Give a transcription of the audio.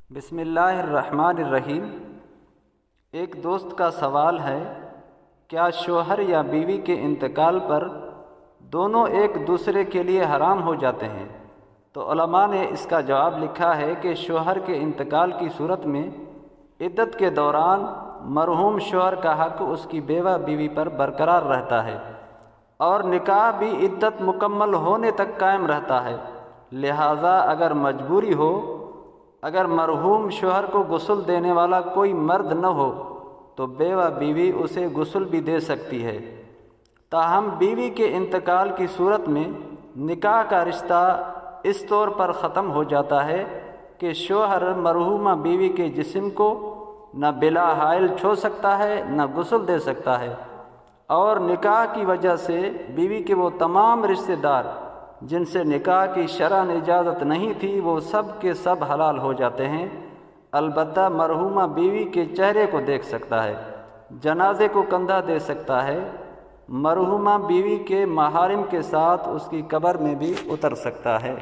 بسم اللہ الرحمن الرحیم۔ ایک دوست کا سوال ہے، کیا شوہر یا بیوی کے انتقال پر دونوں ایک دوسرے کے لیے حرام ہو جاتے ہیں؟ تو علماء نے اس کا جواب لکھا ہے کہ شوہر کے انتقال کی صورت میں عدت کے دوران مرحوم شوہر کا حق اس کی بیوہ بیوی پر برقرار رہتا ہے اور نکاح بھی عدت مکمل ہونے تک قائم رہتا ہے۔ لہٰذا اگر مجبوری ہو، اگر مرحوم شوہر کو غسل دینے والا کوئی مرد نہ ہو تو بیوہ بیوی اسے غسل بھی دے سکتی ہے۔ تاہم بیوی کے انتقال کی صورت میں نکاح کا رشتہ اس طور پر ختم ہو جاتا ہے کہ شوہر مرحومہ بیوی کے جسم کو نہ بلا حائل چھو سکتا ہے نہ غسل دے سکتا ہے، اور نکاح کی وجہ سے بیوی کے وہ تمام رشتہ دار جن سے نکاح کی شرعاً اجازت نہیں تھی وہ سب کے سب حلال ہو جاتے ہیں۔ البتہ مرحومہ بیوی کے چہرے کو دیکھ سکتا ہے، جنازے کو کندھا دے سکتا ہے، مرحومہ بیوی کے محارم کے ساتھ اس کی قبر میں بھی اتر سکتا ہے۔